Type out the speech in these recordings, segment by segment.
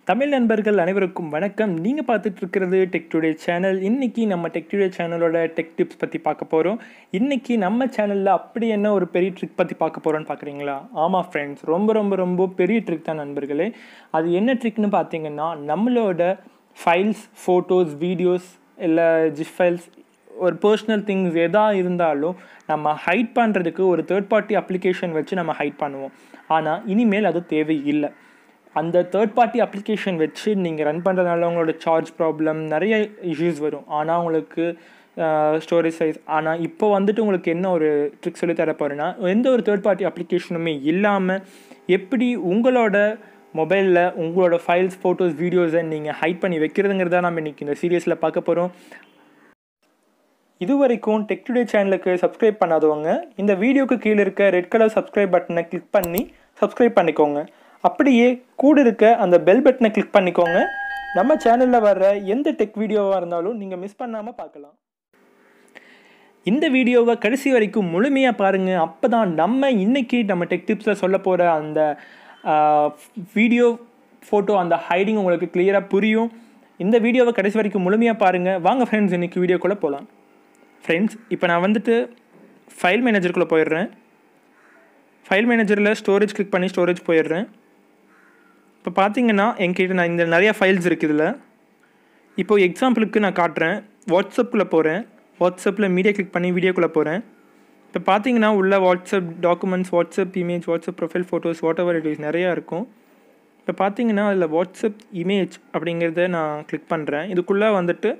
தமிழ் நண்பர்கள் அனைவருக்கும் வணக்கம். நீங்கள் பார்த்துட்டு இருக்கிறது டெக் டுடே சேனல். இன்றைக்கி நம்ம டெக் டுடே சேனலோட டெக் டிப்ஸ் பற்றி பார்க்க போகிறோம். இன்றைக்கி நம்ம சேனலில் அப்படி என்ன ஒரு பெரிய ட்ரிக் பற்றி பார்க்க போகிறோன்னு பார்க்குறீங்களா? ஆமாம் ஃப்ரெண்ட்ஸ், ரொம்ப பெரிய ட்ரிக் தான் நண்பர்களே. அது என்ன ட்ரிக்னு பார்த்தீங்கன்னா, நம்மளோட ஃபைல்ஸ், ஃபோட்டோஸ், வீடியோஸ் இல்லை ஜிப் ஃபைல்ஸ், ஒரு பர்சனல் திங்ஸ் எதாக இருந்தாலும் நம்ம ஹைட் பண்ணுறதுக்கு ஒரு தேர்ட் பார்ட்டி அப்ளிகேஷன் வச்சு நம்ம ஹைட் பண்ணுவோம். ஆனால் இனிமேல் அது தேவையில்லை. அந்த தேர்ட் பார்ட்டி அப்ளிகேஷன் வச்சு நீங்கள் ரன் பண்ணுறதுனால உங்களோட சார்ஜ் ப்ராப்ளம், நிறைய இஷ்யூஸ் வரும். ஆனால் உங்களுக்கு ஸ்டோரேஜ் சைஸ். ஆனால் இப்போ வந்துட்டு உங்களுக்கு என்ன ஒரு ட்ரிக் சொல்லி தர போகிறேன்னா, எந்த ஒரு தேர்ட் பார்ட்டி அப்ளிகேஷனுமே இல்லாமல் எப்படி உங்களோட மொபைலில் உங்களோட ஃபைல்ஸ், ஃபோட்டோஸ், வீடியோஸை நீங்கள் ஹைட் பண்ணி வைக்கிறதுங்கிறத நம்ம இன்றைக்கி இந்த சீரியஸில் பார்க்க போகிறோம். இது வரைக்கும் டெக் டுடே சேனலுக்கு சப்ஸ்கிரைப் பண்ணாதவங்க இந்த வீடியோக்கு கீழே இருக்க ரெட் கலர் சப்ஸ்கிரைப் பட்டனை கிளிக் பண்ணி சப்ஸ்கிரைப் பண்ணிக்கோங்க. அப்படியே கூட இருக்க அந்த பெல் பட்டனை கிளிக் பண்ணிக்கோங்க. நம்ம சேனலில் வர்ற எந்த டெக் வீடியோவாக இருந்தாலும் நீங்கள் மிஸ் பண்ணாமல் பார்க்கலாம். இந்த வீடியோவை கடைசி வரைக்கும் முழுமையாக பாருங்கள். அப்போ தான் நம்ம இன்றைக்கி நம்ம டெக் டிப்ஸில் சொல்ல போகிற அந்த வீடியோ, ஃபோட்டோ, அந்த ஹைடிங் உங்களுக்கு கிளியராக புரியும். இந்த வீடியோவை கடைசி வரைக்கும் முழுமையாக பாருங்கள். வாங்க ஃப்ரெண்ட்ஸ், இன்றைக்கி வீடியோக்குள்ளே போகலாம். ஃப்ரெண்ட்ஸ், இப்போ நான் வந்துட்டு ஃபைல் மேனேஜருக்குள்ளே போயிடுறேன். ஃபைல் மேனேஜரில் ஸ்டோரேஜ் கிளிக் பண்ணி ஸ்டோரேஜ் போயிடுறேன். இப்போ பார்த்தீங்கன்னா என்கிட்ட நான் இந்த நிறையா ஃபைல்ஸ் இருக்குது இதில். இப்போது எக்ஸாம்பிளுக்கு நான் காட்டுறேன். வாட்ஸ்அப்பில் போகிறேன். வாட்ஸ்அப்பில் மீடியா கிளிக் பண்ணி வீடியோக்குள்ளே போகிறேன். இப்போ பார்த்தீங்கன்னா உள்ள WhatsApp documents, WhatsApp image, WhatsApp profile, photos, what ever it is நிறையா இருக்கும். இப்போ பார்த்தீங்கன்னா அதில் வாட்ஸ்அப் இமேஜ் அப்படிங்கிறத நான் கிளிக் பண்ணுறேன். இதுக்குள்ளே வந்துட்டு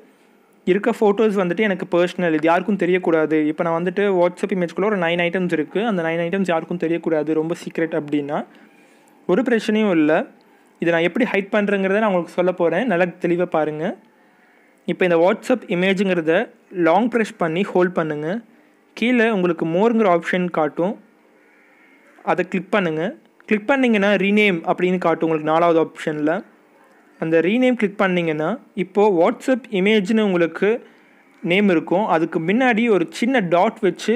இருக்க ஃபோட்டோஸ் வந்துட்டு எனக்கு பர்சனல், இது யாருக்கும் தெரியக்கூடாது. இப்போ நான் வந்துட்டு வாட்ஸ்அப் இமேஜ்குள்ளே ஒரு 9 ஐட்டம்ஸ் இருக்குது. அந்த 9 ஐட்டம்ஸ் யாருக்கும் தெரியக்கூடாது, ரொம்ப சீக்ரெட் அப்படின்னா ஒரு பிரச்சனையும் இல்லை. இதை நான் எப்படி ஹைட் பண்ணுறேங்கிறத நான் உங்களுக்கு சொல்ல போகிறேன். நல்லா தெளிவாக பாருங்கள். இப்போ இந்த வாட்ஸ்அப் இமேஜுங்கிறத லாங் ப்ரெஸ் பண்ணி ஹோல்ட் பண்ணுங்கள். கீழே உங்களுக்கு மோருங்கிற ஆப்ஷன் காட்டும், அதை கிளிக் பண்ணுங்கள். கிளிக் பண்ணிங்கன்னா ரீநேம் அப்படின்னு காட்டும் உங்களுக்கு 4வது ஆப்ஷனில். அந்த ரீநேம் கிளிக் பண்ணிங்கன்னா இப்போது வாட்ஸ்அப் இமேஜ்னு உங்களுக்கு நேம் இருக்கும். அதுக்கு முன்னாடி ஒரு சின்ன டாட் வச்சு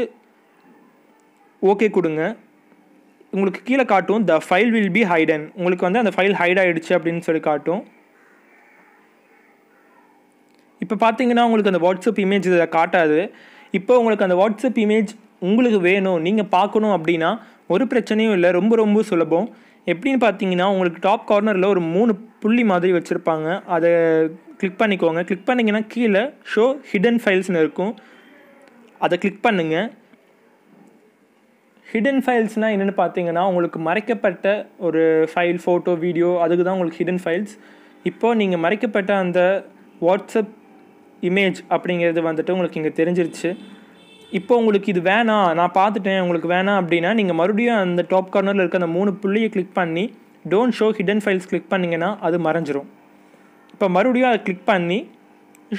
ஓகே கொடுங்க. உங்களுக்கு கீழே காட்டும் the file will be Hayden. உங்களுக்கு வந்து அந்த ஃபைல் ஹைட் ஆகிடுச்சு அப்படின்னு சொல்லி காட்டும். இப்போ பார்த்தீங்கன்னா உங்களுக்கு அந்த வாட்ஸ்அப் இமேஜ் இதில் காட்டாது. இப்போ உங்களுக்கு அந்த வாட்ஸ்அப் இமேஜ் உங்களுக்கு வேணும், நீங்கள் பார்க்கணும் அப்படின்னா ஒரு பிரச்சனையும் இல்லை. ரொம்ப சுலபம். எப்படின்னு பார்த்தீங்கன்னா உங்களுக்கு டாப் கார்னரில் ஒரு 3 புள்ளி மாதிரி வச்சுருப்பாங்க. அதை கிளிக் பண்ணிக்கோங்க. கிளிக் பண்ணிங்கன்னா கீழே ஷோ ஹிடன் ஃபைல்ஸ்னு இருக்கும். அதை கிளிக் பண்ணுங்கள். ஹிடன் ஃபைல்ஸ்னால் என்னென்னு பார்த்தீங்கன்னா உங்களுக்கு மறைக்கப்பட்ட ஒரு ஃபைல், ஃபோட்டோ, வீடியோ, அதுக்கு தான் உங்களுக்கு ஹிடன் ஃபைல்ஸ். இப்போது நீங்கள் மறைக்கப்பட்ட அந்த வாட்ஸ்அப் இமேஜ் அப்படிங்கிறது வந்துட்டு உங்களுக்கு இங்கே தெரிஞ்சிருச்சு. இப்போ உங்களுக்கு இது வேணாம், நான் பார்த்துட்டேன், உங்களுக்கு வேணாம் அப்படின்னா நீங்கள் மறுபடியும் அந்த டாப் கார்னரில் இருக்க அந்த 3 புள்ளியை கிளிக் பண்ணி don't show hidden files click பண்ணிங்கன்னா அது மறைஞ்சிரும். இப்போ மறுபடியும் அதை கிளிக் பண்ணி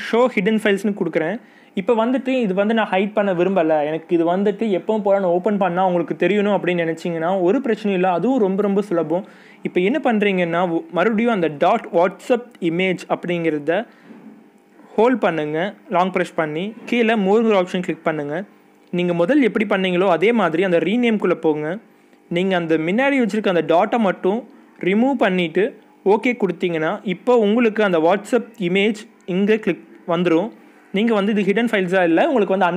ஷோ ஹிடன் ஃபைல்ஸ்னு கொடுக்குறேன். இப்போ வந்துட்டு இது வந்து நான் ஹைட் பண்ண விரும்பலை, எனக்கு இது வந்துட்டு எப்பவும் போல நான் ஓப்பன் பண்ணால் உங்களுக்கு தெரியணும் அப்படின்னு நினச்சிங்கன்னா ஒரு பிரச்சனையும் இல்லை. அதுவும் ரொம்ப சுலபம். இப்போ என்ன பண்ணுறீங்கன்னா மறுபடியும் அந்த டாட் வாட்ஸ்அப் இமேஜ் அப்படிங்கிறத ஹோல்ட் பண்ணுங்கள். லாங் ப்ரெஸ் பண்ணி கீழே மோர் ஆப்ஷன் கிளிக் பண்ணுங்கள். நீங்கள் முதல் எப்படி பண்ணீங்களோ அதே மாதிரி அந்த ரீநேம்குள்ளே போங்க. நீங்கள் அந்த முன்னாடி வச்சுருக்க அந்த டாட்டை மட்டும் ரிமூவ் பண்ணிவிட்டு ஓகே கொடுத்தீங்கன்னா இப்போ உங்களுக்கு அந்த வாட்ஸ்அப் இமேஜ் இங்கே கிளிக் வந்துடும். நீங்கள் வந்து இது ஹிடன் ஃபைல்ஸாக இல்லை, உங்களுக்கு வந்து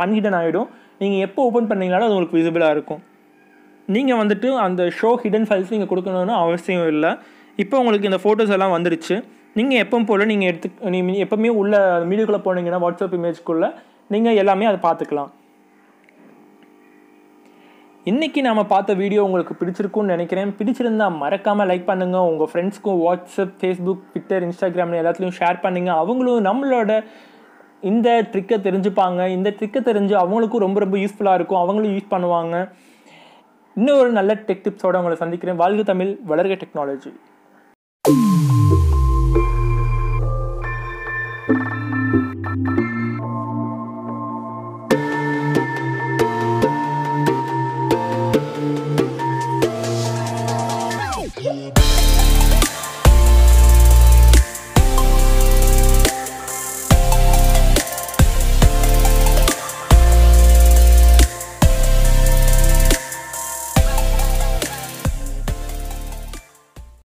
அன்ஹிடன் ஆகிடும். நீங்கள் எப்போ ஓப்பன் பண்ணிங்கனாலும் அது உங்களுக்கு விசிபிளாக இருக்கும். நீங்கள் வந்துட்டு அந்த ஷோ ஹிடன் ஃபைல்ஸ் நீங்கள் கொடுக்கணுன்னு அவசியம் இல்லை. இப்போ உங்களுக்கு இந்த ஃபோட்டோஸ் எல்லாம் வந்துடுச்சு. நீங்கள் எப்பவும் போல் நீங்கள் எப்போவுமே உள்ள மீடியாக்குள்ளே போனீங்கன்னா வாட்ஸ்அப் இமேஜ்க்குள்ளே நீங்கள் எல்லாமே அதை பார்த்துக்கலாம். இன்றைக்கி நாம் பார்த்த வீடியோ உங்களுக்கு பிடிச்சிருக்குன்னு நினைக்கிறேன். பிடிச்சிருந்தால் மறக்காமல் லைக் பண்ணுங்கள். உங்கள் ஃப்ரெண்ட்ஸ்க்கும் வாட்ஸ்அப், ஃபேஸ்புக், ட்விட்டர், இன்ஸ்டாகிராம்னு எல்லாத்துலேயும் ஷேர் பண்ணுங்கள். அவங்களும் நம்மளோட இந்த ட்ரிக்கை தெரிஞ்சுப்பாங்க. இந்த ட்ரிக்கை தெரிஞ்சு அவங்களுக்கும் ரொம்ப யூஸ்ஃபுல்லாக இருக்கும். அவங்களும் யூஸ் பண்ணுவாங்க. இன்னும் ஒரு நல்ல டெக் டிப்ஸோடு உங்களை சந்திக்கிறேன். வாழ்க தமிழ், வளர்க டெக்னாலஜி.